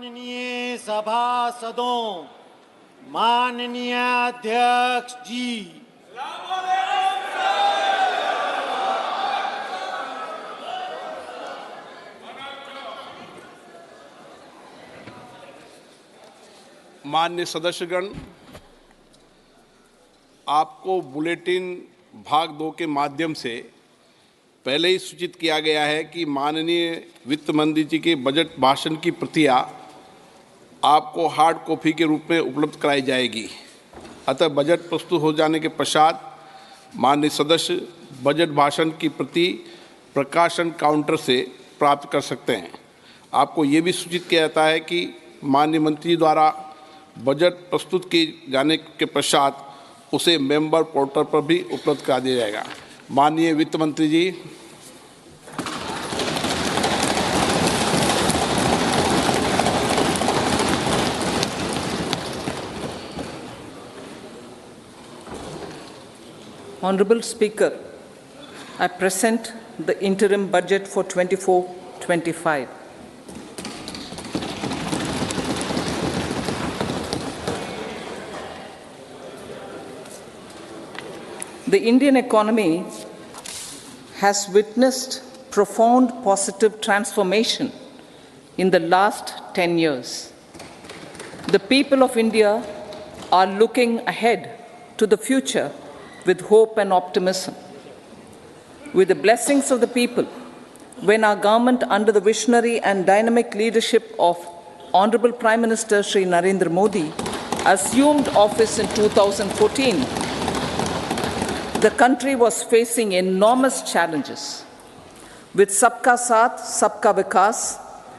माननीय सभासदों, माननीय अध्यक्ष जी, माननीय सदस्यगण, आपको बुलेटिन भाग 2 के माध्यम से पहले ही सूचित किया गया है कि माननीय वित्त मंत्री जी के बजट भाषण की प्रतियां आपको हार्ड कॉपी के रूप में उपलब्ध कराई जाएगी। अतः बजट प्रस्तुत हो जाने के पश्चात माननीय सदस्य बजट भाषण की प्रति प्रकाशन काउंटर से प्राप्त कर सकते हैं। आपको ये भी सूचित किया जाता है कि माननीय मंत्री द्वारा बजट प्रस्तुत किए जाने के पश्चात उसे मेंबर पोर्टल पर भी उपलब्ध करा दिया जाएगा। माननीय वित्त मंत्री जी। Honorable Speaker, I present the interim budget for 24-25. The Indian economy has witnessed profound positive transformation in the last 10 years. The people of India are looking ahead to the future with hope and optimism. With the blessings of the people, when our government, under the visionary and dynamic leadership of Honorable Prime Minister Shri Narendra Modi, assumed office in 2014, the country was facing enormous challenges. With Sabka Saath, Sabka Vikas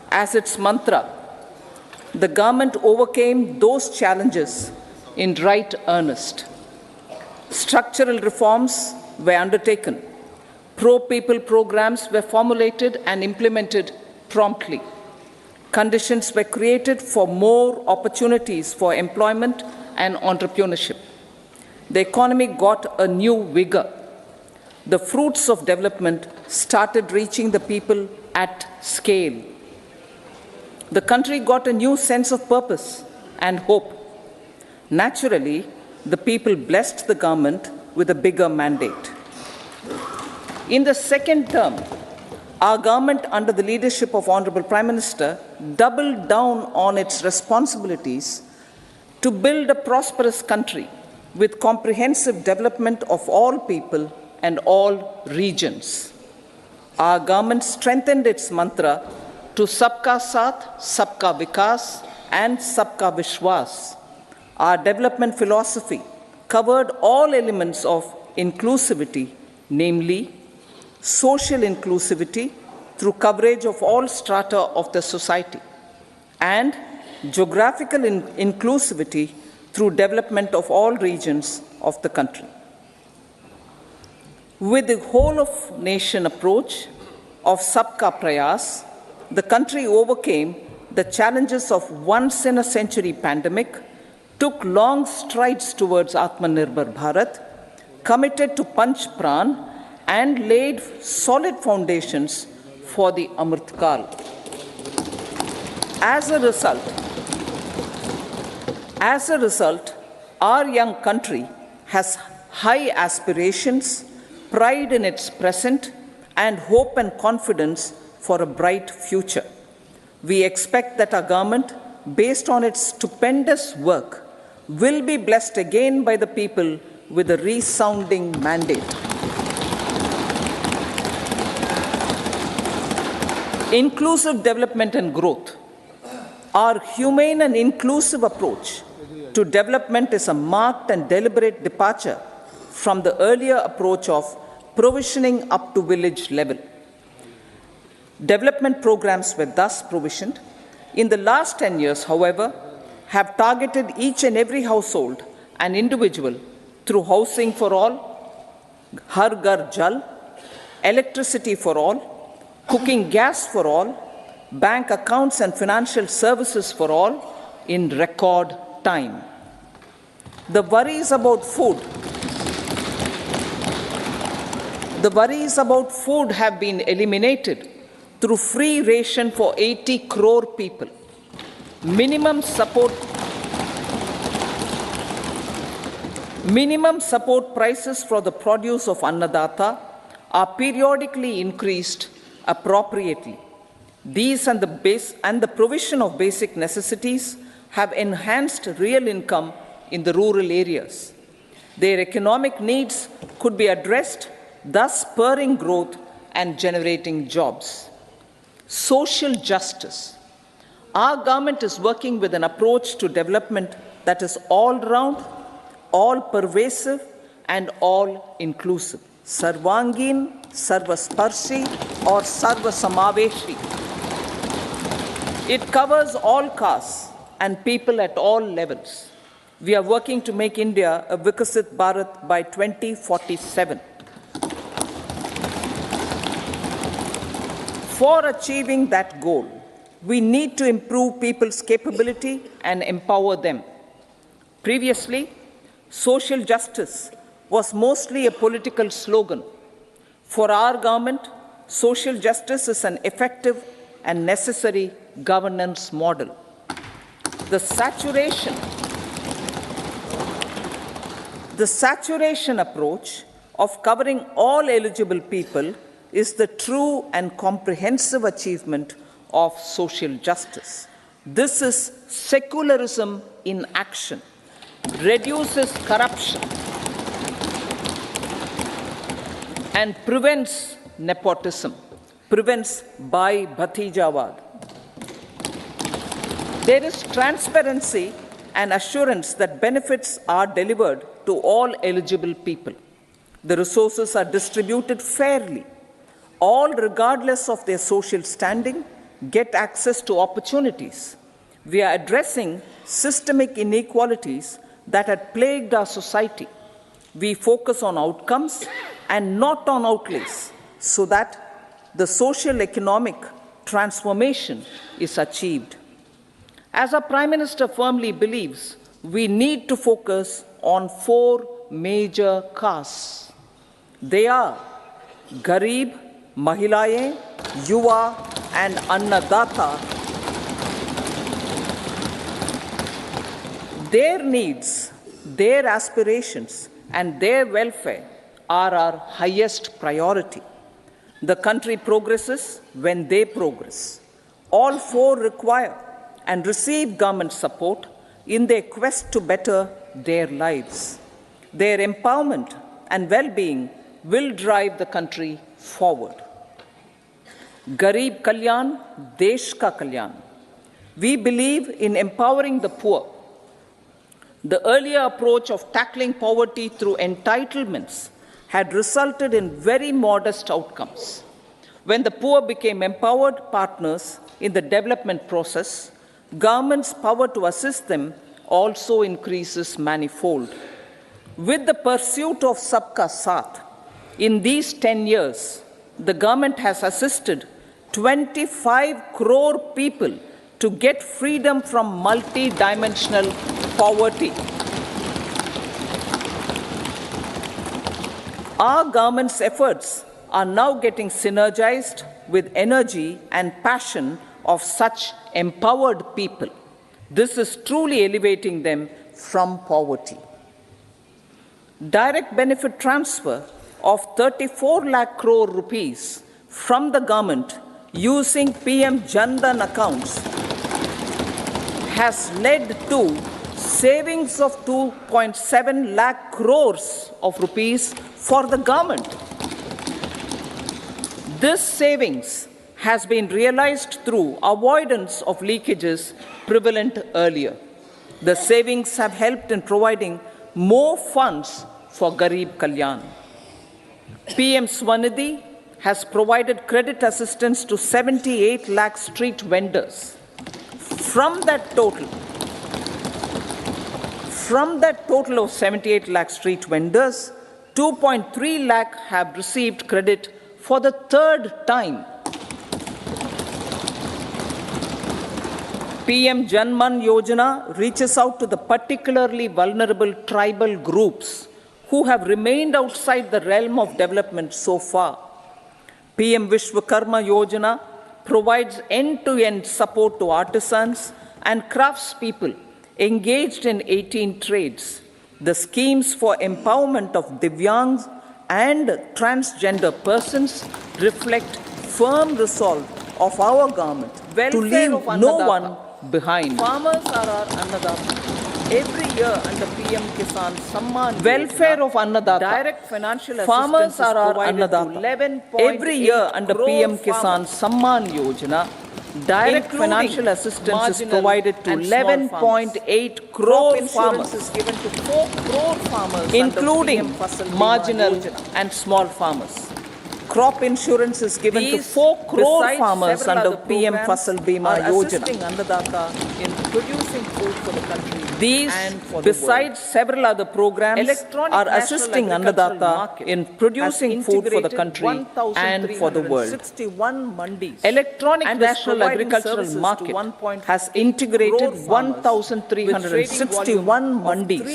as its mantra, the government overcame those challenges in right earnest. Structural reforms were undertaken. Pro-people programs were formulated and implemented promptly. Conditions were created for more opportunities for employment and entrepreneurship. The economy got a new vigor. The fruits of development started reaching the people at scale. The country got a new sense of purpose and hope. Naturally, the people blessed the government with a bigger mandate. In the second term, our government, under the leadership of Honorable Prime Minister, doubled down on its responsibilities to build a prosperous country with comprehensive development of all people and all regions. Our government strengthened its mantra to Sabka Saath, Sabka Vikas and Sabka Vishwas. Our development philosophy covered all elements of inclusivity, namely social inclusivity through coverage of all strata of the society, and geographical inclusivity through development of all regions of the country. With the whole of nation approach of Sabka Prayas, the country overcame the challenges of once-in-a-century pandemic, took long strides towards Atmanirbhar Bharat, committed to Panch Pran, and laid solid foundations for the Amrit Kal. As a result, our young country has high aspirations, pride in its present, and hope and confidence for a bright future. We expect that our government, based on its stupendous work, will be blessed again by the people with a resounding mandate. Inclusive development and growth. Our humane and inclusive approach to development is a marked and deliberate departure from the earlier approach of provisioning up to village level. Development programs were thus provisioned. In the last 10 years, however, have targeted each and every household and individual through housing for all, Har Ghar Jal, electricity for all, cooking gas for all, bank accounts and financial services for all in record time. The worries about food have been eliminated through free ration for 80 crore people. Minimum support prices for the produce of Annadata are periodically increased appropriately. These and the provision of basic necessities have enhanced real income in the rural areas. Their economic needs could be addressed, thus spurring growth and generating jobs. Social justice. Our government is working with an approach to development that is all-round, all-pervasive, and all-inclusive. Sarvangin, Sarvasparshi, or Sarvasamaveshi. It covers all castes and people at all levels. We are working to make India a Vikasit Bharat by 2047. For achieving that goal, we need to improve people's capability and empower them. Previously, social justice was mostly a political slogan. For our government, social justice is an effective and necessary governance model. The saturation approach of covering all eligible people is the true and comprehensive achievement of social justice. This is secularism in action, reduces corruption, and prevents nepotism, prevents Bhai Bhatijawad. There is transparency and assurance that benefits are delivered to all eligible people. The resources are distributed fairly. All, regardless of their social standing, get access to opportunities. We are addressing systemic inequalities that had plagued our society. We focus on outcomes and not on outlays so that the social economic transformation is achieved. As our Prime Minister firmly believes, we need to focus on 4 major castes. They are Garib, Mahilaye, Yuva, and Annadata. Their needs, their aspirations, and their welfare are our highest priority. The country progresses when they progress. All 4 require and receive government support in their quest to better their lives. Their empowerment and well-being will drive the country forward. Garib Kalyan, Desh Ka Kalyan. We believe in empowering the poor. The earlier approach of tackling poverty through entitlements had resulted in very modest outcomes. When the poor became empowered partners in the development process, government's power to assist them also increases manifold. With the pursuit of Sabka Saath, in these 10 years, the government has assisted 25 crore people to get freedom from multi-dimensional poverty. Our government's efforts are now getting synergized with energy and passion of such empowered people. This is truly elevating them from poverty. Direct benefit transfer of 34 lakh crore rupees from the government using PM Jan Dhan accounts has led to savings of 2.7 lakh crores of rupees for the government. This savings has been realized through avoidance of leakages prevalent earlier. The savings have helped in providing more funds for Garib Kalyan. PM Swanidhi has provided credit assistance to 78 lakh street vendors. From that total of 78 lakh street vendors, 2.3 lakh have received credit for the 3rd time. PM Janman Yojana reaches out to the particularly vulnerable tribal groups who have remained outside the realm of development so far. PM Vishwakarma Yojana provides end-to-end support to artisans, and craftspeople engaged in 18 trades. The schemes for empowerment of Divyangs and transgender persons reflect firm resolve of our government to leave no one behind. Farmers are our Annadata. Every year under PM Kisan Samman Welfare of Annadata. Direct financial assistance are our Annadata. Every year under PM Kisan Samman Yojana, direct financial assistance is provided to 11.8 crore farmers, is given to 4 crore farmers, including marginal and small farmers. Crop insurance is given to 4 crore farmers under PM Fasal Bima Yojana. In producing food for the country. These, and for besides the several other programs, are assisting Annadata in producing food for the country and for the world. 61 mandis. Electronic National Agricultural Market has integrated 1,361 mandis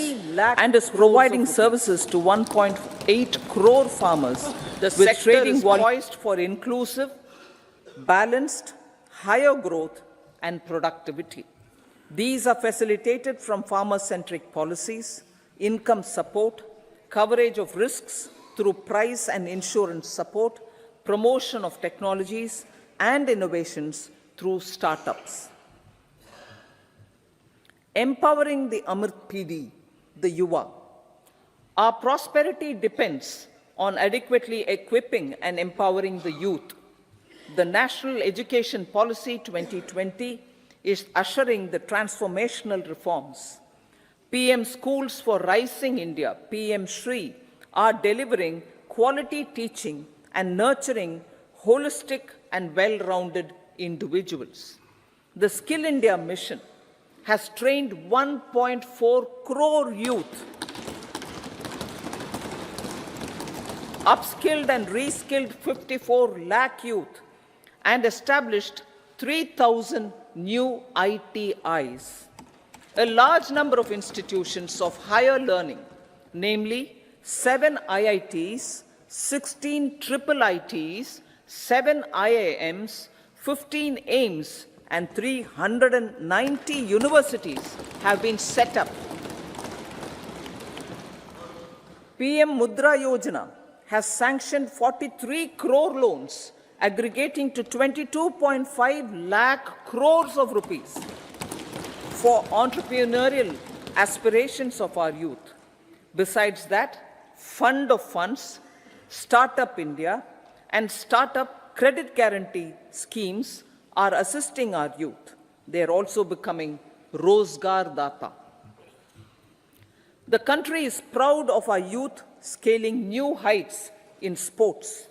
and is providing services to 1.8 crore farmers. The sector is poised for inclusive, balanced, higher growth and productivity. These are facilitated from farmer-centric policies, income support, coverage of risks through price and insurance support, promotion of technologies and innovations through startups. Empowering the Amrit PD, the Yuva. Our prosperity depends on adequately equipping and empowering the youth. The National Education Policy 2020 is ushering the transformational reforms. PM Schools for Rising India, PM Shri, are delivering quality teaching and nurturing holistic and well-rounded individuals. The Skill India mission has trained 1.4 crore youth, upskilled and reskilled 54 lakh youth, and established 3,000 new ITIs. A large number of institutions of higher learning, namely 7 IITs, 16 triple ITs, 7 IIMs, 15 AIMS, and 390 universities have been set up. PM Mudra Yojana has sanctioned 43 crore loans aggregating to 22.5 lakh crores of rupees for entrepreneurial aspirations of our youth. Besides that, Fund of Funds, Startup India, and Startup Credit Guarantee schemes are assisting our youth. They are also becoming Rozgar Data. The country is proud of our youth scaling new heights in sports.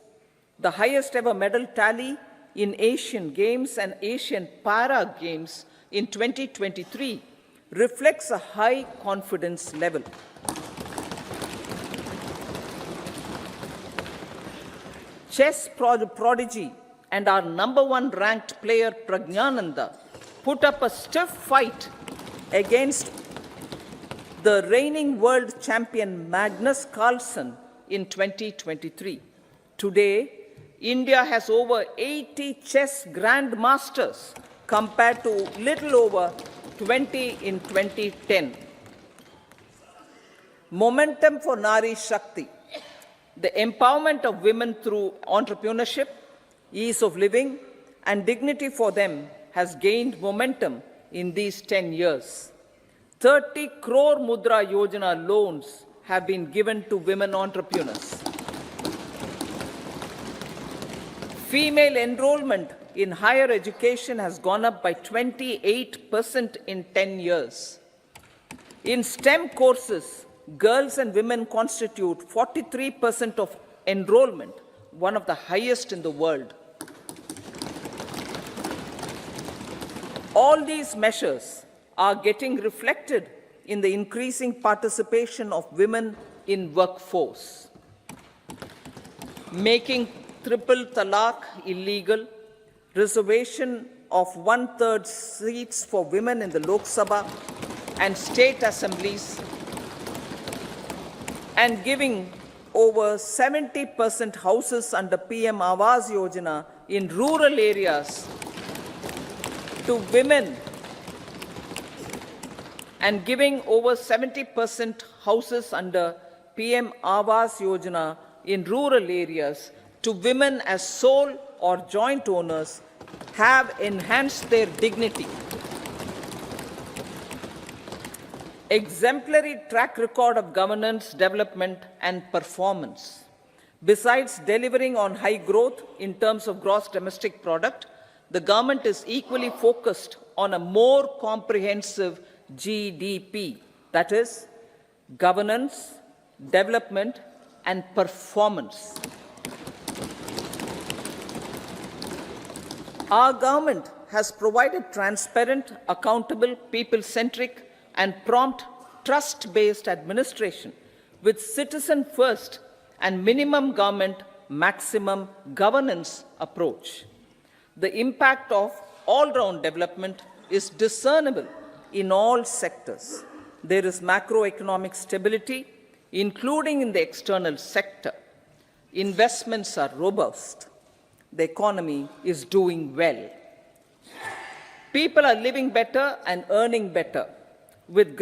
The highest ever medal tally in Asian Games and Asian Para Games in 2023 reflects a high confidence level. Chess prodigy and our #1 ranked player Pragnananda put up a stiff fight against the reigning world champion Magnus Carlsen in 2023. Today, India has over 80 chess grandmasters compared to little over 20 in 2010. Momentum for Nari Shakti. The empowerment of women through entrepreneurship, ease of living, and dignity for them has gained momentum in these 10 years. 30 crore Mudra Yojana loans have been given to women entrepreneurs. Female enrollment in higher education has gone up by 28% in 10 years. In STEM courses, girls and women constitute 43% of enrollment, one of the highest in the world. All these measures are getting reflected in the increasing participation of women in workforce. Making triple talaq illegal, reservation of 1/3 seats for women in the Lok Sabha and state assemblies, and giving over 70% houses under PM Awas Yojana in rural areas to women and giving over 70% houses under PM Awas Yojana in rural areas to women as sole or joint owners have enhanced their dignity. Exemplary track record of governance, development, and performance. Besides delivering on high growth in terms of gross domestic product, the government is equally focused on a more comprehensive GDP, that is, governance, development, and performance. Our government has provided transparent, accountable, people-centric, and prompt, trust-based administration with citizen-first and minimum government, maximum governance approach. The impact of all-round development is discernible in all sectors. There is macroeconomic stability, including in the external sector. Investments are robust. The economy is doing well. People are living better and earning better, with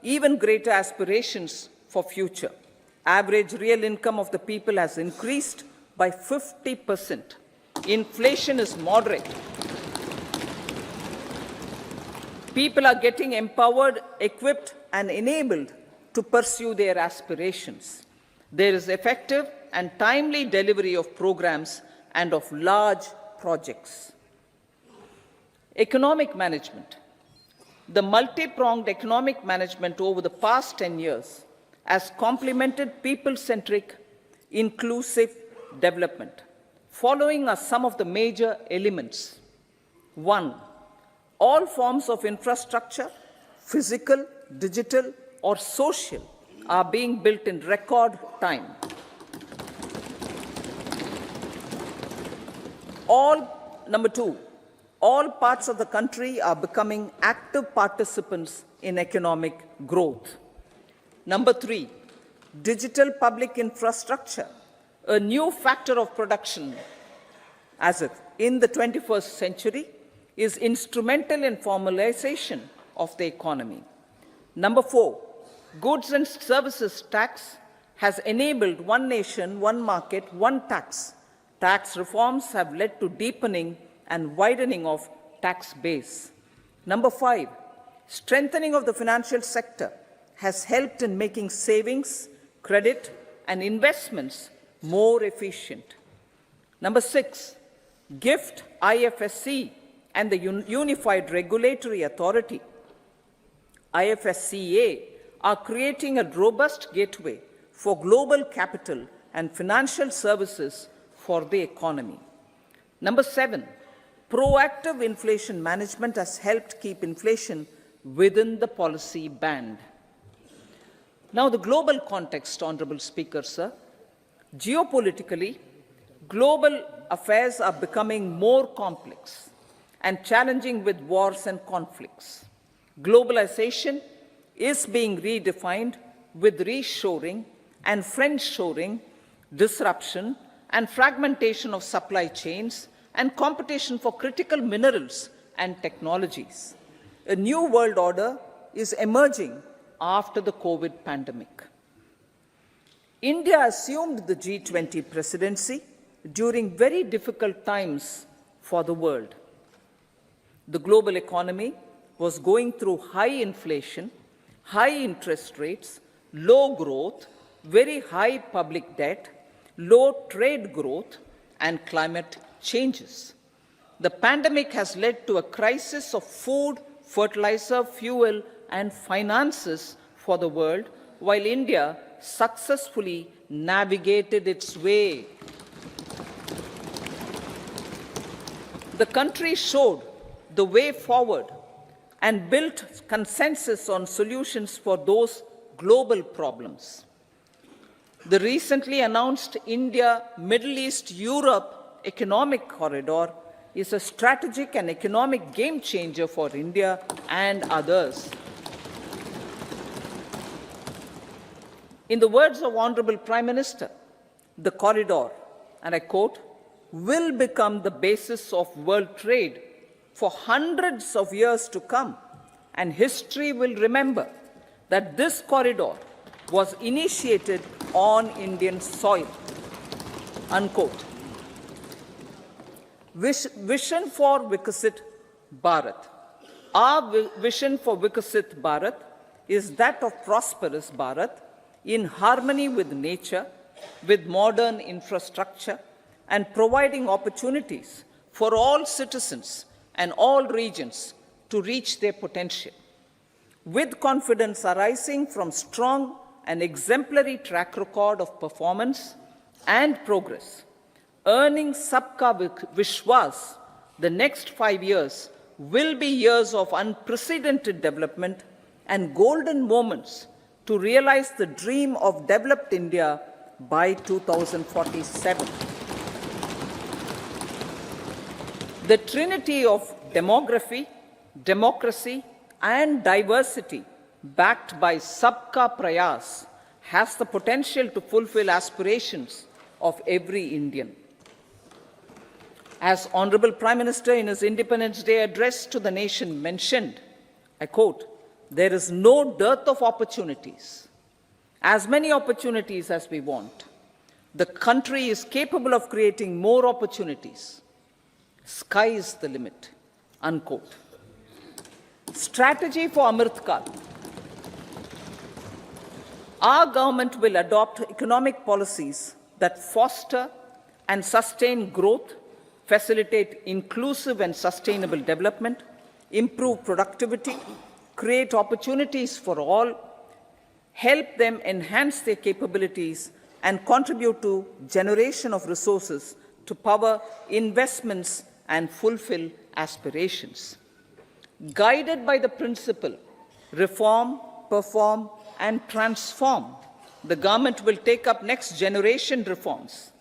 even greater aspirations for future. Average real income of the people has increased by 50%. Inflation is moderate. People are getting empowered, equipped, and enabled to pursue their aspirations. There is effective and timely delivery of programs and of large projects. Economic management. The multi-pronged economic management over the past 10 years has complemented people-centric, inclusive development. Following are some of the major elements. 1. All forms of infrastructure, physical, digital, or social, are being built in record time. Number 2, all parts of the country are becoming active participants in economic growth. Number 3, digital public infrastructure, a new factor of production as if in the 21st century, is instrumental in formalization of the economy. Number 4, goods and services tax has enabled one nation, one market, one tax. Tax reforms have led to deepening and widening of tax base. Number 5, strengthening of the financial sector has helped in making savings, credit, and investments more efficient. Number 6, GIFT, IFSC, and the Unified Regulatory Authority, IFSCA, are creating a robust gateway for global capital and financial services for the economy. Number 7, proactive inflation management has helped keep inflation within the policy band. Now, the global context, Honorable Speaker, sir. Geopolitically, global affairs are becoming more complex and challenging with wars and conflicts. Globalization is being redefined with reshoring and friendshoring, disruption and fragmentation of supply chains, and competition for critical minerals and technologies. A new world order is emerging after the COVID pandemic. India assumed the G20 presidency during very difficult times for the world. The global economy was going through high inflation, high interest rates, low growth, very high public debt, low trade growth, and climate changes. The pandemic has led to a crisis of food, fertilizer, fuel, and finances for the world, while India successfully navigated its way. The country showed the way forward and built consensus on solutions for those global problems. The recently announced India-Middle East-Europe economic corridor is a strategic and economic game changer for India and others. In the words of Honorable Prime Minister, the corridor, and I quote, will become the basis of world trade for hundreds of years to come and history will remember that this corridor was initiated on Indian soil. Unquote. Vision for Vikasit Bharat. Our vision for Vikasit Bharat is that of prosperous Bharat in harmony with nature, with modern infrastructure, and providing opportunities for all citizens and all regions to reach their potential. With confidence arising from strong and exemplary track record of performance and progress, earning Sabka Vishwas, the next 5 years will be years of unprecedented development and golden moments to realize the dream of developed India by 2047. The trinity of demography, democracy, and diversity backed by Sabka Prayas has the potential to fulfill aspirations of every Indian. As Honorable Prime Minister in his Independence Day address to the nation mentioned, I quote, "There is no dearth of opportunities, as many opportunities as we want. The country is capable of creating more opportunities. Sky is the limit." Unquote. Strategy for Amritkal. Our government will adopt economic policies that foster and sustain growth, facilitate inclusive and sustainable development, improve productivity, create opportunities for all, help them enhance their capabilities, and contribute to generation of resources to power investments and fulfill aspirations. Guided by the principle, reform, perform, and transform, the government will take up next generation reforms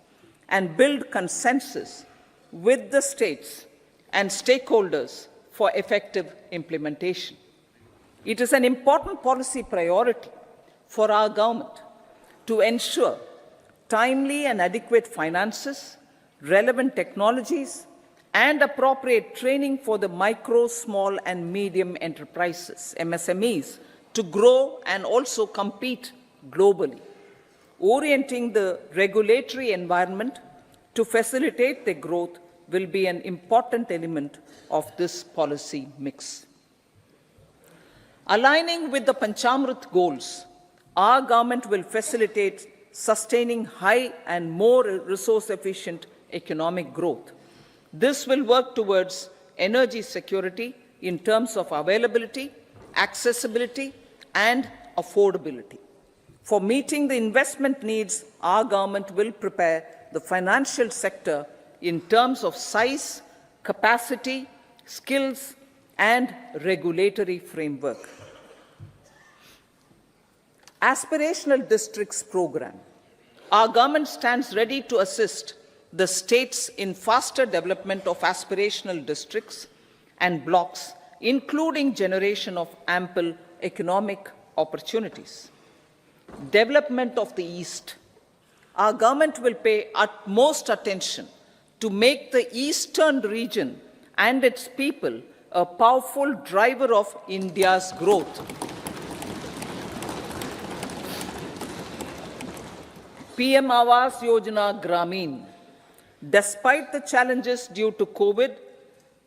and build consensus with the states and stakeholders for effective implementation. It is an important policy priority for our government to ensure timely and adequate finances, relevant technologies, and appropriate training for the micro, small, and medium enterprises, MSMEs, to grow and also compete globally. Orienting the regulatory environment to facilitate their growth will be an important element of this policy mix. Aligning with the Panchamrit goals, our government will facilitate sustaining high and more resource-efficient economic growth. This will work towards energy security in terms of availability, accessibility, and affordability. For meeting the investment needs, our government will prepare the financial sector in terms of size, capacity, skills, and regulatory framework. Aspirational Districts Program. Our government stands ready to assist the states in faster development of aspirational districts and blocks, including generation of ample economic opportunities. Development of the East. Our government will pay utmost attention to make the eastern region and its people a powerful driver of India's growth. PM Awas Yojana Gramin. Despite the challenges due to COVID,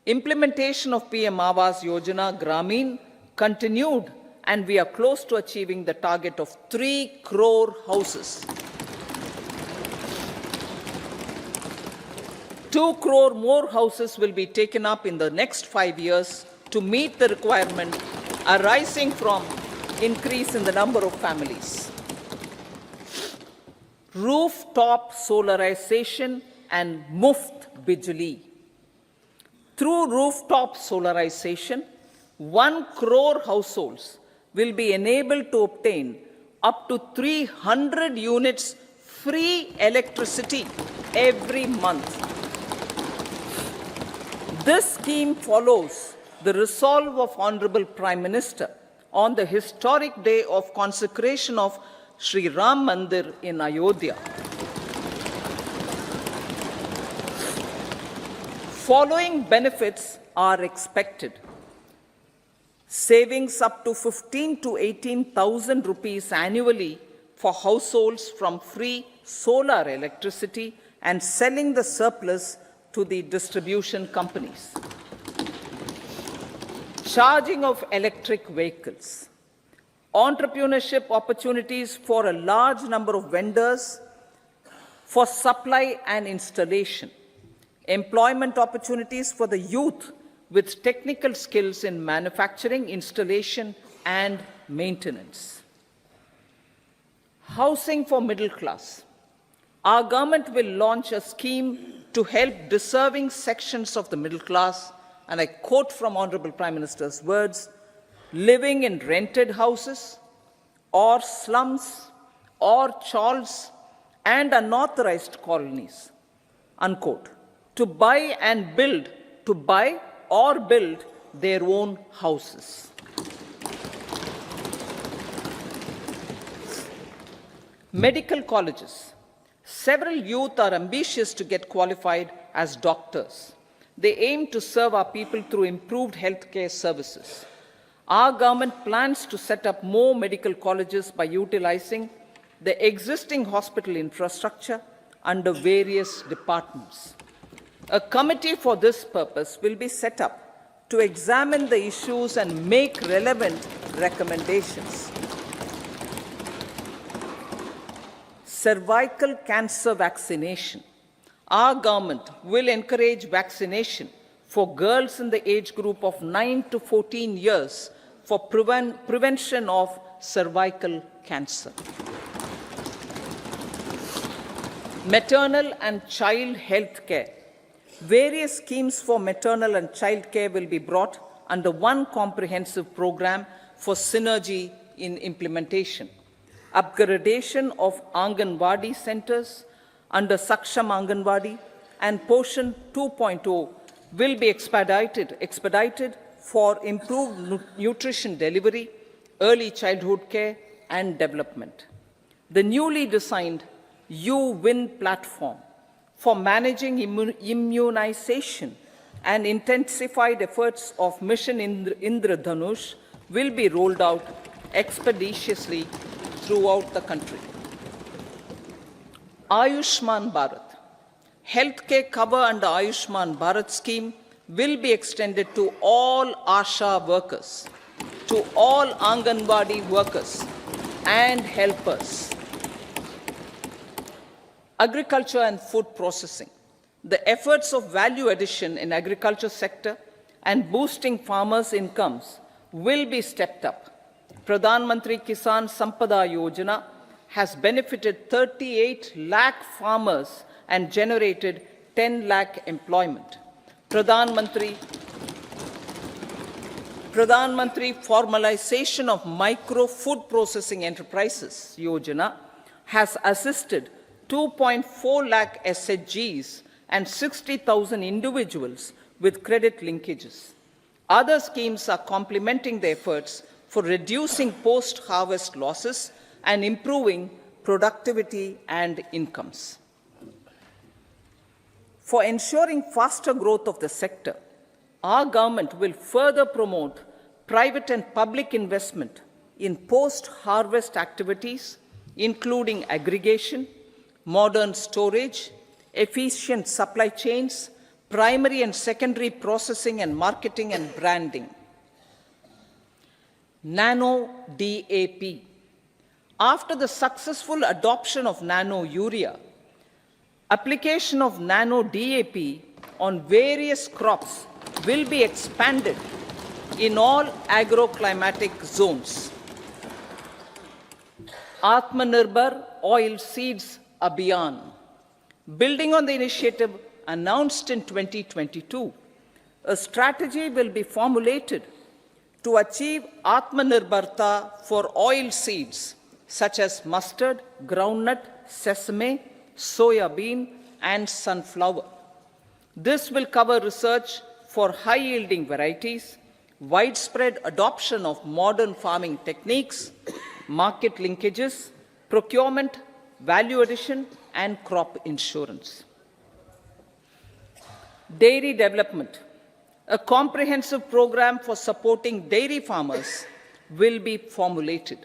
implementation of PM Awas Yojana Gramin continued, and we are close to achieving the target of 3 crore houses. 2 crore more houses will be taken up in the next 5 years to meet the requirement arising from increase in the number of families. Rooftop solarization and Muft Bijli. Through rooftop solarization, 1 crore households will be enabled to obtain up to 300 units free electricity every month. This scheme follows the resolve of Honorable Prime Minister on the historic day of consecration of Sri Ram Mandir in Ayodhya. Following benefits are expected. savings up to 15 to 18,000 rupees annually for households from free solar electricity and selling the surplus to the distribution companies. Charging of electric vehicles. Entrepreneurship opportunities for a large number of vendors for supply and installation. Employment opportunities for the youth with technical skills in manufacturing, installation, and maintenance. Housing for middle class. Our government will launch a scheme to help deserving sections of the middle class, and I quote from Honorable Prime Minister's words, living in rented houses or slums or chawls and unauthorized colonies, unquote, to buy or build their own houses. Medical colleges. Several youth are ambitious to get qualified as doctors. They aim to serve our people through improved healthcare services. Our government plans to set up more medical colleges by utilizing the existing hospital infrastructure under various departments. A committee for this purpose will be set up to examine the issues and make relevant recommendations. Cervical cancer vaccination. Our government will encourage vaccination for girls in the age group of 9 to 14 years for prevention of cervical cancer. Maternal and child health care. Various schemes for maternal and child care will be brought under one comprehensive program for synergy in implementation. Upgradation of Anganwadi centers under Saksham Anganwadi and Poshan 2.0 will be expedited for improved nutrition delivery, early childhood care and development. The newly designed You-Win platform for managing immunization and intensified efforts of Mission Indradhanush will be rolled out expeditiously throughout the country. Ayushman Bharat. Healthcare cover under Ayushman Bharat scheme will be extended to all ASHA workers, to all Anganwadi workers and helpers. Agriculture and food processing. The efforts of value addition in agriculture sector and boosting farmers' incomes will be stepped up. Pradhan Mantri Kisan Sampada Yojana has benefited 38 lakh farmers and generated 10 lakh employment. Pradhan Mantri Formalization of Micro Food Processing Enterprises Yojana has assisted 2.4 lakh SHGs and 60,000 individuals with credit linkages. Other schemes are complementing the efforts for reducing post-harvest losses and improving productivity and incomes. For ensuring faster growth of the sector, our government will further promote private and public investment in post-harvest activities, including aggregation, modern storage, efficient supply chains, primary and secondary processing and marketing and branding. Nano DAP. After the successful adoption of nano urea, application of nano DAP on various crops will be expanded in all agroclimatic zones. Atmanirbhar Oil Seeds Abhiyan. Building on the initiative announced in 2022, a strategy will be formulated to achieve Atmanirbharta for oil seeds such as mustard, groundnut, sesame, soya bean, and sunflower. This will cover research for high-yielding varieties, widespread adoption of modern farming techniques, market linkages, procurement, value addition, and crop insurance. Dairy development. A comprehensive program for supporting dairy farmers will be formulated.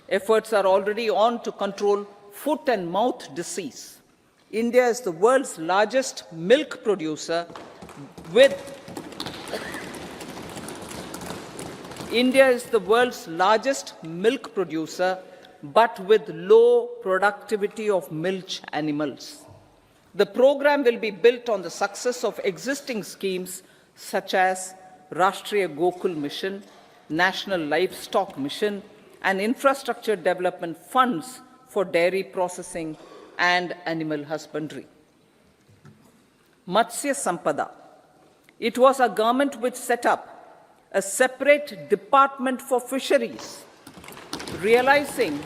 Efforts are already on to control foot and mouth disease. India is the world's largest milk producer with India is the world's largest milk producer, but with low productivity of milch animals. The program will be built on the success of existing schemes such as Rashtriya Gokul Mission, National Livestock Mission, and infrastructure development funds for dairy processing and animal husbandry. Matsya Sampada. It was our government which set up a separate department for fisheries, realizing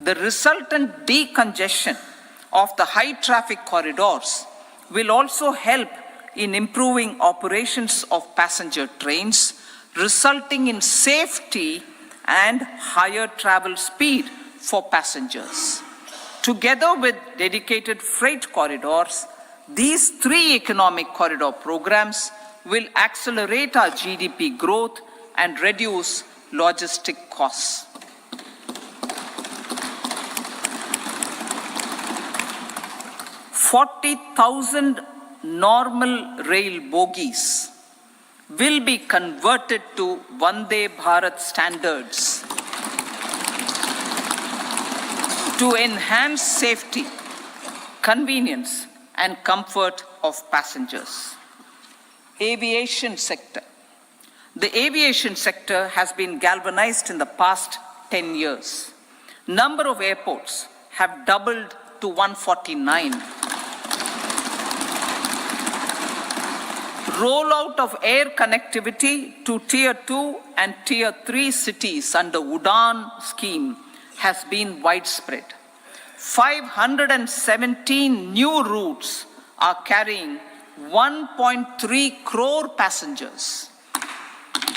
The resultant decongestion of the high traffic corridors will also help in improving operations of passenger trains, resulting in safety and higher travel speed for passengers. Together with dedicated freight corridors, these three economic corridor programs will accelerate our GDP growth and reduce logistic costs. 40,000 normal rail bogies will be converted to Vande Bharat standards to enhance safety, convenience, and comfort of passengers. Aviation sector. The aviation sector has been galvanized in the past 10 years. Number of airports have doubled to 149. Rollout of air connectivity to Tier 2 and Tier 3 cities under UDAN scheme has been widespread. 517 new routes are carrying 1.3 crore passengers.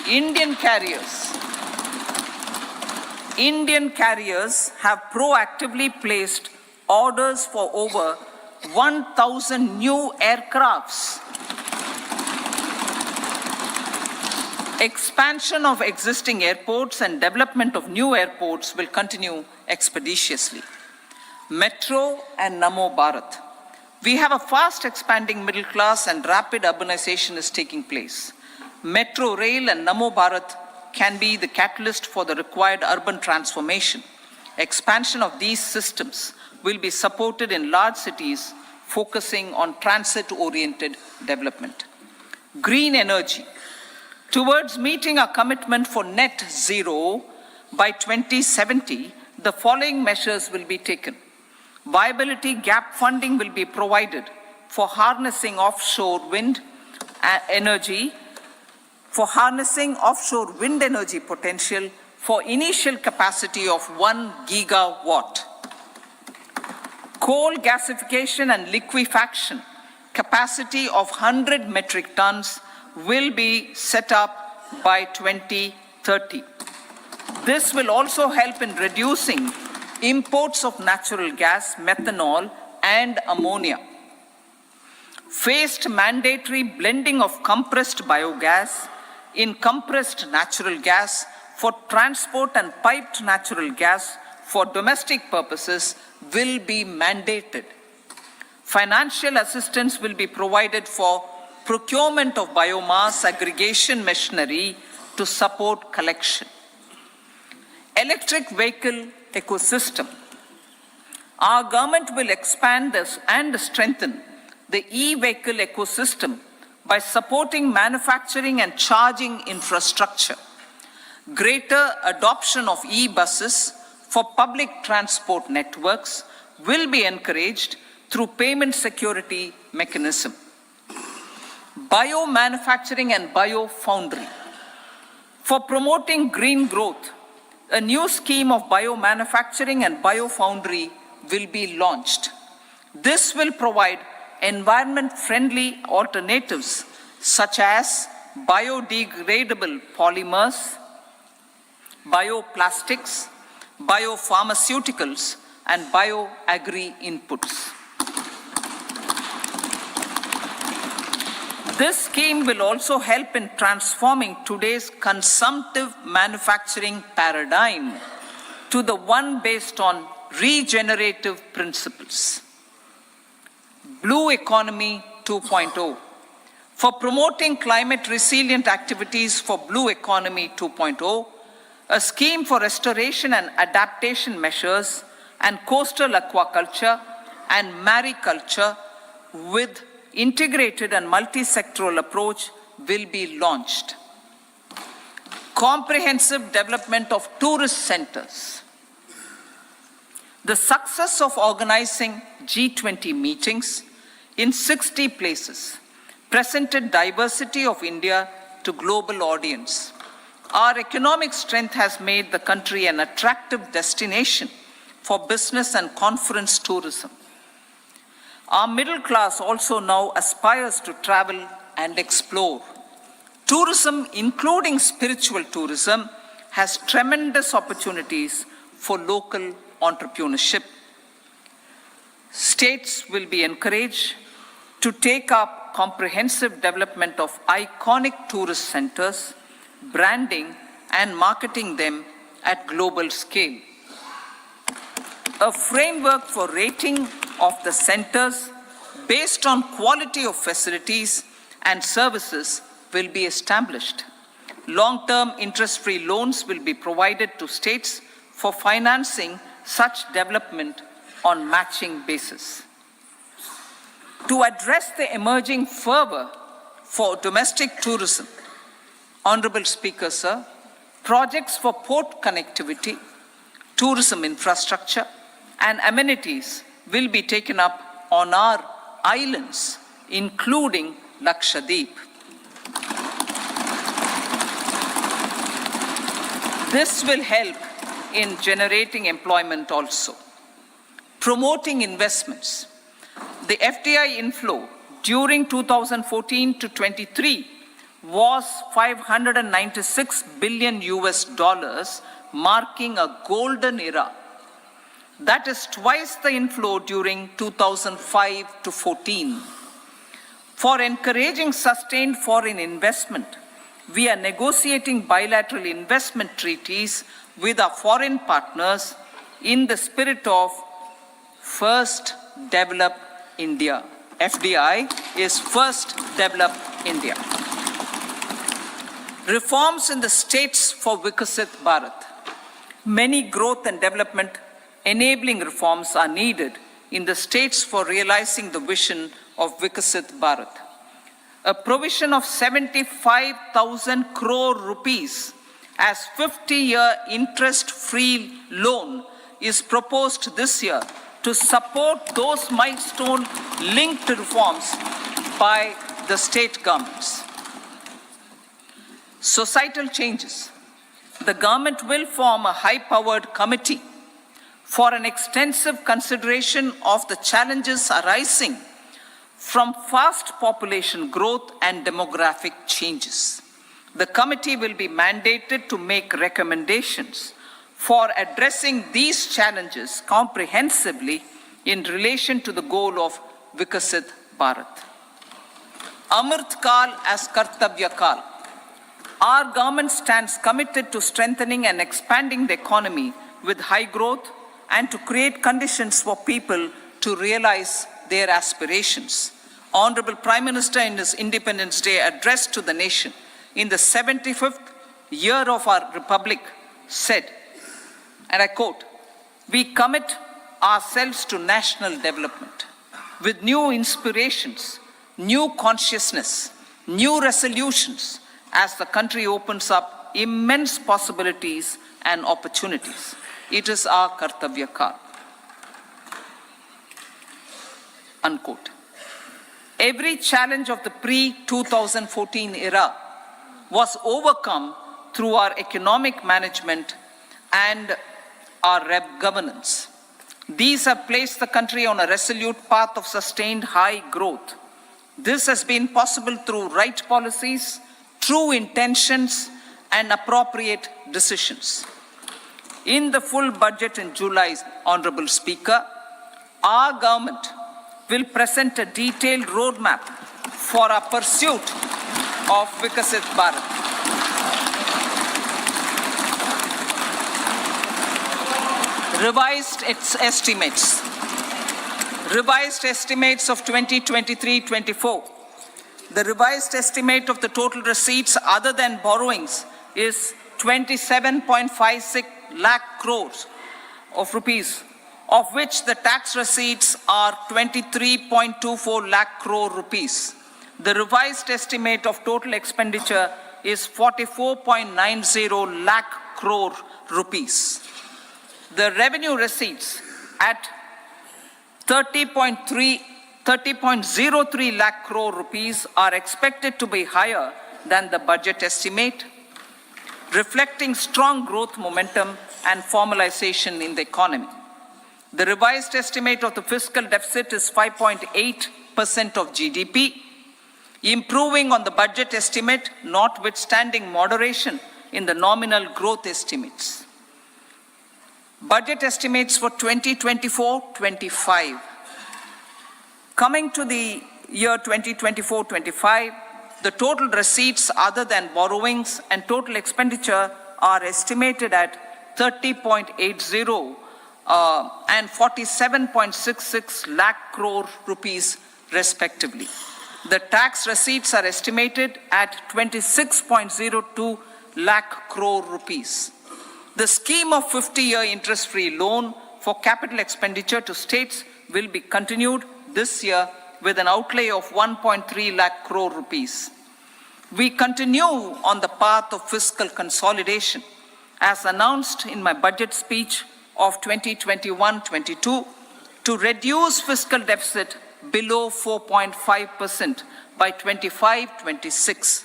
Indian carriers have proactively placed orders for over 1,000 new aircrafts. Expansion of existing airports and development of new airports will continue expeditiously. Metro and Namo Bharat. We have a fast expanding middle class and rapid urbanization is taking place. Metro rail and Namo Bharat can be the catalyst for the required urban transformation. Expansion of these systems will be supported in large cities, focusing on transit-oriented development. Green energy. Towards meeting our commitment for net zero by 2070, the following measures will be taken. Viability gap funding will be provided for harnessing offshore wind energy potential for initial capacity of 1 gigawatt. Coal gasification and liquefaction capacity of 100 metric tons will be set up by 2030. This will also help in reducing imports of natural gas, methanol, and ammonia. Phased mandatory blending of compressed biogas in compressed natural gas for transport and piped natural gas for domestic purposes will be mandated. Financial assistance will be provided for procurement of biomass aggregation machinery to support collection. Electric vehicle ecosystem. Our government will expand this and strengthen the e-vehicle ecosystem by supporting manufacturing and charging infrastructure. Greater adoption of e-buses for public transport networks will be encouraged through payment security mechanism. Biomanufacturing and biofoundry. For promoting green growth, a new scheme of biomanufacturing and biofoundry will be launched. This will provide environment-friendly alternatives such as biodegradable polymers, bioplastics, biopharmaceuticals, and bioagri-inputs. This scheme will also help in transforming today's consumptive manufacturing paradigm to the one based on regenerative principles. Blue Economy 2.0. For promoting climate resilient activities for Blue Economy 2.0, a scheme for restoration and adaptation measures and coastal aquaculture and mariculture with integrated and multi-sectoral approach will be launched. Comprehensive development of tourist centers. The success of organizing G20 meetings in 60 places presented diversity of India to global audience. Our economic strength has made the country an attractive destination for business and conference tourism. Our middle class also now aspires to travel and explore. Tourism, including spiritual tourism, has tremendous opportunities for local entrepreneurship. States will be encouraged to take up comprehensive development of iconic tourist centers, branding and marketing them at global scale. A framework for rating of the centers based on quality of facilities and services will be established. Long-term interest-free loans will be provided to states for financing such development on matching basis. To address the emerging fervor for domestic tourism, Honorable Speaker, sir, projects for port connectivity, tourism infrastructure, and amenities will be taken up on our islands, including Lakshadweep. This will help in generating employment also. Promoting investments. The FDI inflow during 2014 to 23 was $596 billion US, marking a golden era. That is twice the inflow during 2005 to 14. For encouraging sustained foreign investment, we are negotiating bilateral investment treaties with our foreign partners in the spirit of First Develop India. FDI is First Develop India. Reforms in the states for Vikasit Bharat. Many growth and development enabling reforms are needed in the states for realizing the vision of Vikasit Bharat. A provision of 75,000 crore rupees as 50-year interest-free loan is proposed this year to support those milestone-linked reforms by the state governments. Societal changes. The government will form a high-powered committee for an extensive consideration of the challenges arising from fast population growth and demographic changes. The committee will be mandated to make recommendations for addressing these challenges comprehensively in relation to the goal of Vikasit Bharat. Amrit Kal as Kartavya Kal. Our government stands committed to strengthening and expanding the economy with high growth and to create conditions for people to realize their aspirations. Honorable Prime Minister in his Independence Day address to the nation in the 75th year of our Republic said, and I quote, "We commit ourselves to national development with new inspirations, new consciousness, new resolutions as the country opens up immense possibilities and opportunities. It is our Kartavya Kal." Unquote. Every challenge of the pre-2014 era was overcome through our economic management and our governance. These have placed the country on a resolute path of sustained high growth. This has been possible through right policies, true intentions, and appropriate decisions. In the full budget in July, Honorable Speaker, our government will present a detailed roadmap for our pursuit of Vikasit Bharat. Revised estimates of 2023-24. The revised estimate of the total receipts other than borrowings is 27.56 lakh crores of rupees, of which the tax receipts are 23.24 lakh crore rupees. The revised estimate of total expenditure is 44.90 lakh crore rupees. The revenue receipts at 30.03 lakh crore rupees are expected to be higher than the budget estimate, reflecting strong growth momentum and formalization in the economy. The revised estimate of the fiscal deficit is 5.8% of GDP, improving on the budget estimate, notwithstanding moderation in the nominal growth estimates. Budget estimates for 2024-25. Coming to the year 2024-25, the total receipts other than borrowings and total expenditure are estimated at 30.80 and 47.66 lakh crore rupees respectively. The tax receipts are estimated at 26.02 lakh crore rupees. The scheme of 50-year interest-free loan for capital expenditure to states will be continued this year with an outlay of 1.3 lakh crore rupees. We continue on the path of fiscal consolidation as announced in my budget speech of 2021-22 to reduce fiscal deficit below 4.5% by 25-26.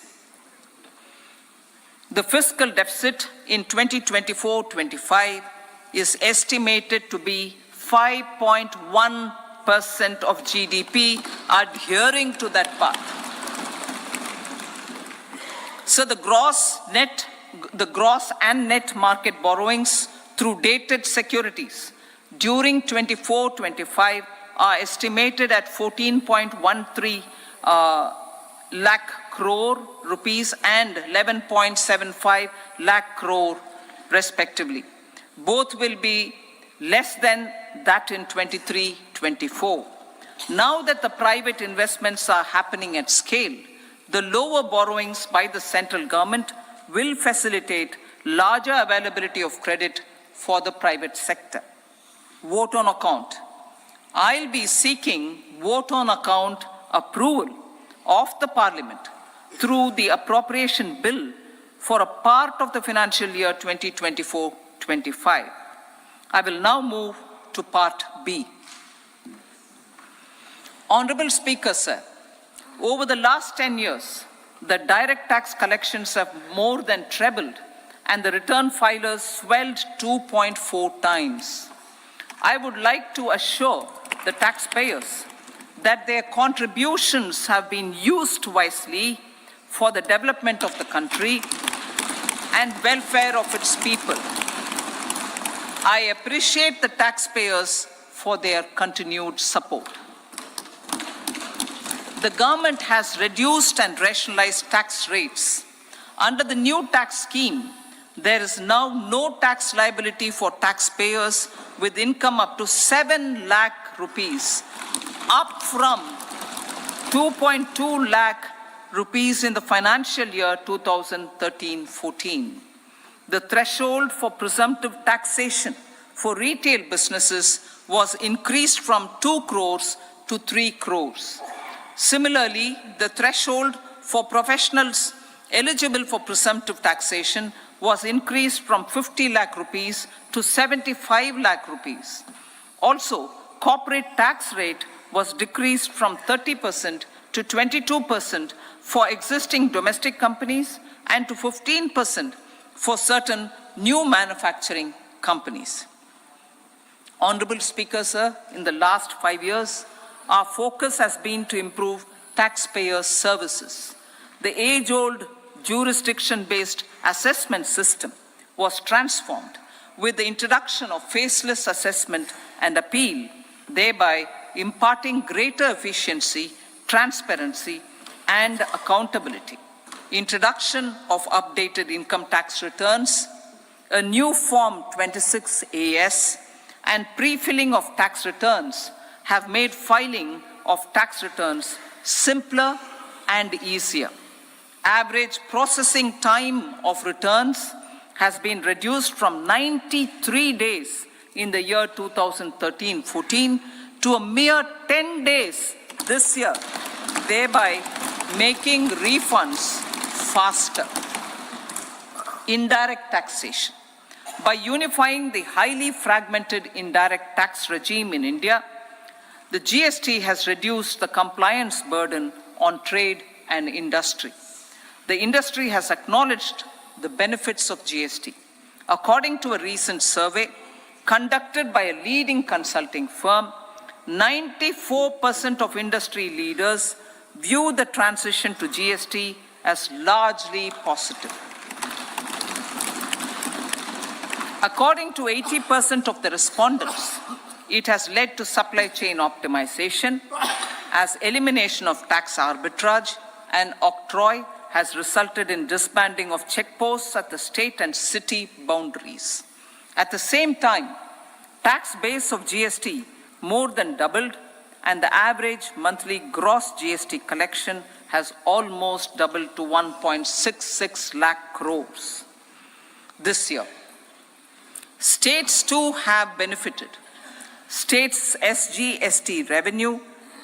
The fiscal deficit in 2024-25 is estimated to be 5.1% of GDP, adhering to that path. So the gross and net market borrowings through dated securities during 24-25 are estimated at 14.13 lakh crore rupees and 11.75 lakh crore respectively. Both will be less than that in 23-24. Now that the private investments are happening at scale, the lower borrowings by the central government will facilitate larger availability of credit for the private sector. Vote on account. I'll be seeking vote on account approval of the Parliament through the appropriation bill for a part of the financial year 2024-25. I will now move to part B. Honorable Speaker, sir, over the last 10 years, the direct tax collections have more than trebled and the return filers swelled 2.4 times. I would like to assure the taxpayers that their contributions have been used wisely for the development of the country and welfare of its people. I appreciate the taxpayers for their continued support. The government has reduced and rationalized tax rates. Under the new tax scheme, there is now no tax liability for taxpayers with income up to 7 lakh rupees, up from 2.2 lakh rupees in the financial year 2013-14. The threshold for presumptive taxation for retail businesses was increased from 2 crores to 3 crores. Similarly, the threshold for professionals eligible for presumptive taxation was increased from 50 lakh rupees to 75 lakh rupees. Also, corporate tax rate was decreased from 30% to 22% for existing domestic companies and to 15% for certain new manufacturing companies. Honorable Speaker, sir, in the last 5 years, our focus has been to improve taxpayer services. The age-old jurisdiction-based assessment system was transformed with the introduction of faceless assessment and appeal, thereby imparting greater efficiency, transparency, and accountability. Introduction of updated income tax returns, a new Form 26AS, and pre-filling of tax returns have made filing of tax returns simpler and easier. Average processing time of returns has been reduced from 93 days in the year 2013-14 to a mere 10 days this year, thereby making refunds faster. Indirect taxation. By unifying the highly fragmented indirect tax regime in India, the GST has reduced the compliance burden on trade and industry. The industry has acknowledged the benefits of GST. According to a recent survey conducted by a leading consulting firm, 94% of industry leaders view the transition to GST as largely positive. According to 80% of the respondents, it has led to supply chain optimization, as elimination of tax arbitrage and octroi has resulted in disbanding of checkposts at the state and city boundaries. At the same time, tax base of GST more than doubled, and the average monthly gross GST collection has almost doubled to 1.66 lakh crores this year. States too have benefited. States' SGST revenue,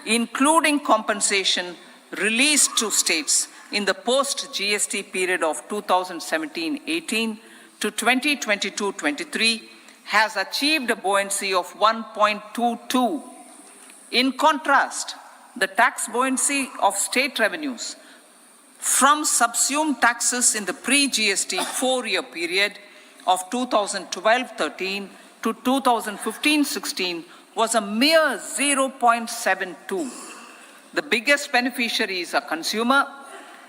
including compensation released to states in the post-GST period of 2017-18 to 2022-23, has achieved a buoyancy of 1.22. In contrast, the tax buoyancy of state revenues from subsumed taxes in the pre-GST four-year period of 2012-13 to 2015-16 was a mere 0.72. The biggest beneficiaries are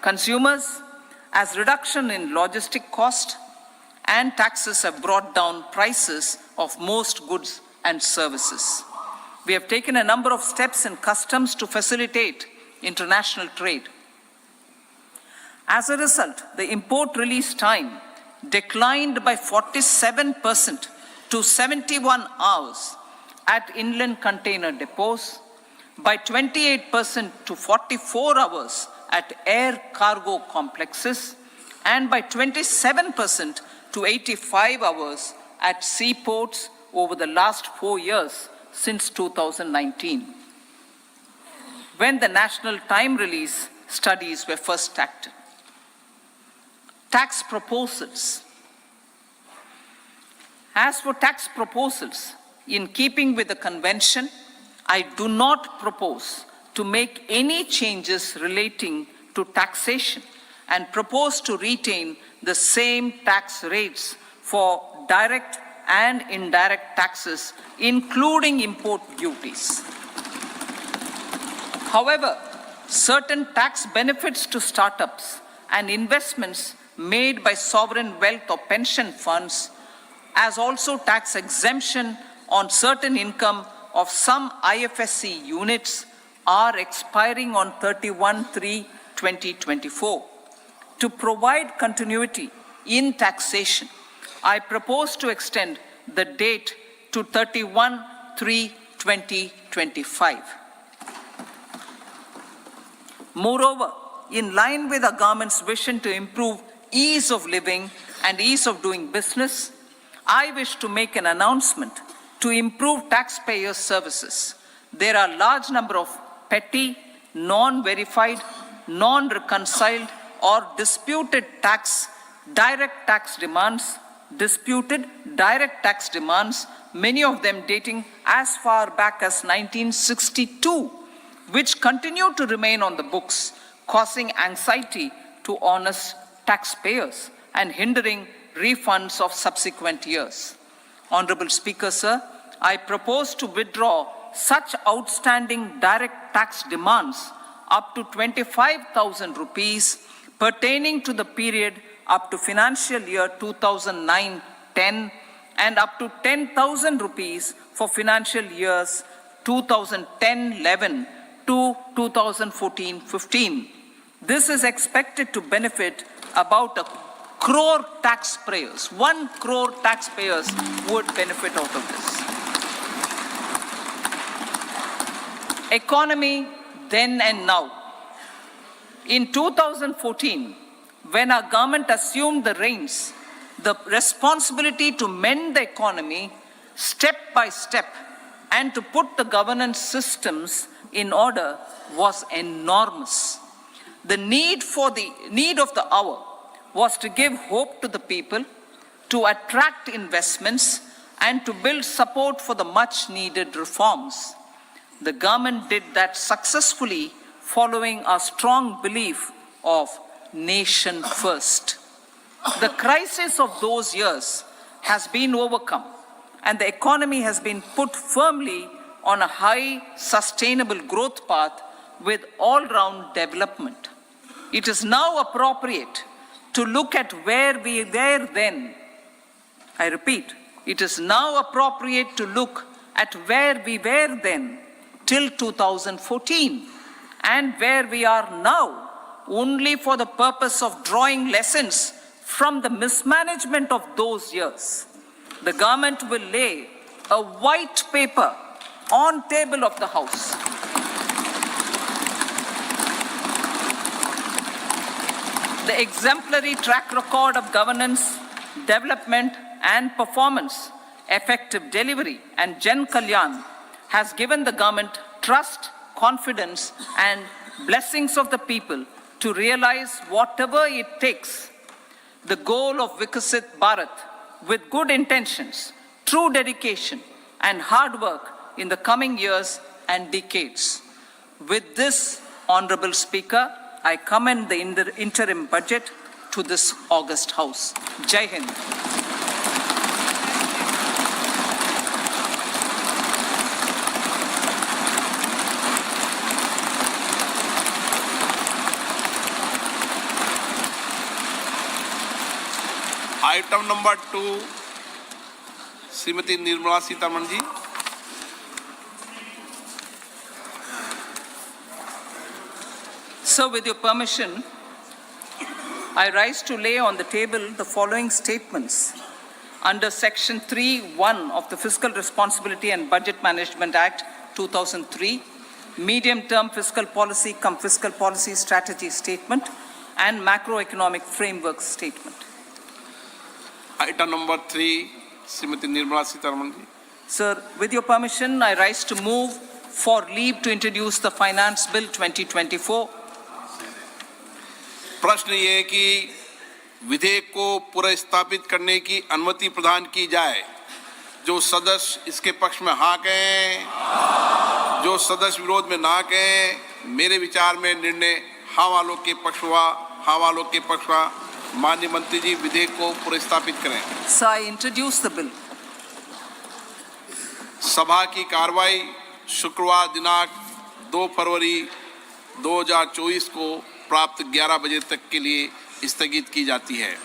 consumers, as reduction in logistic cost and taxes have brought down prices of most goods and services. We have taken a number of steps in customs to facilitate international trade. As a result, the import release time declined by 47% to 71 hours at inland container depots, by 28% to 44 hours at air cargo complexes, and by 27% to 85 hours at seaports over the last 4 years since 2019, when the national time release studies were first started. Tax proposals. As for tax proposals, in keeping with the convention, I do not propose to make any changes relating to taxation and propose to retain the same tax rates for direct and indirect taxes, including import duties. However, certain tax benefits to startups and investments made by sovereign wealth or pension funds, as also tax exemption on certain income of some IFSC units, are expiring on 31/3/2024. To provide continuity in taxation, I propose to extend the date to 31/3/2025. Moreover, in line with our government's vision to improve ease of living and ease of doing business, I wish to make an announcement to improve taxpayer services. There are a large number of petty, non-verified, non-reconciled, or disputed direct tax demands, many of them dating as far back as 1962, which continue to remain on the books, causing anxiety to honest taxpayers and hindering refunds of subsequent years. Honorable Speaker, sir, I propose to withdraw such outstanding direct tax demands up to 25,000 rupees pertaining to the period up to financial year 2009-10 and up to 10,000 rupees for financial years 2010-11 to 2014-15. This is expected to benefit about 1 crore taxpayers. 1 crore taxpayers would benefit out of this. Economy then and now. In 2014, when our government assumed the reins, the responsibility to mend the economy step by step and to put the governance systems in order was enormous. The need of the hour was to give hope to the people, to attract investments, and to build support for the much needed reforms. The government did that successfully, following our strong belief of nation first. The crisis of those years has been overcome, and the economy has been put firmly on a high, sustainable growth path with all-round development. It is now appropriate to look at where we were then. I repeat, it is now appropriate to look at where we were then till 2014 and where we are now, only for the purpose of drawing lessons from the mismanagement of those years. The government will lay a white paper on table of the House. The exemplary track record of governance, development and performance, effective delivery and Jan Kalyan has given the government trust, confidence and blessings of the people to realize whatever it takes, the goal of Vikasit Bharat with good intentions, true dedication and hard work in the coming years and decades. With this, Honorable Speaker, I commend the interim budget to this august House. Jai Hind. Item number 2 Shrimati Nirmala Sitharaman ji. So, with your permission, I rise to lay on the table the following statements. Under Section 3(1) of the Fiscal Responsibility and Budget Management Act 2003, Medium-Term Fiscal Policy cum Fiscal Policy Strategy Statement and Macroeconomic Framework Statement. Item number 3, Srimati Nirmala Sitharaman ji. Sir, with your permission, I rise to move for leave to introduce the Finance Bill 2024. प्रश्न ये है कि विधेयक को पुनर्स्थापित करने की अनुमति प्रदान की जाए। जो सदस्य इसके पक्ष में हाँ कहें, जो सदस्य विरोध में ना कहें। मेरे विचार में निर्णय हाँ वालों के पक्ष हुआ, हाँ वालों के पक्ष हुआ। माननीय मंत्री जी विधेयक को पुनर्स्थापित करें। Sir, I introduce the bill. सभा की कार्रवाई शुक्रवार दिनांक 2 फरवरी 2024 को प्राप्त 11 बजे तक के लिए स्थगित की जाती है।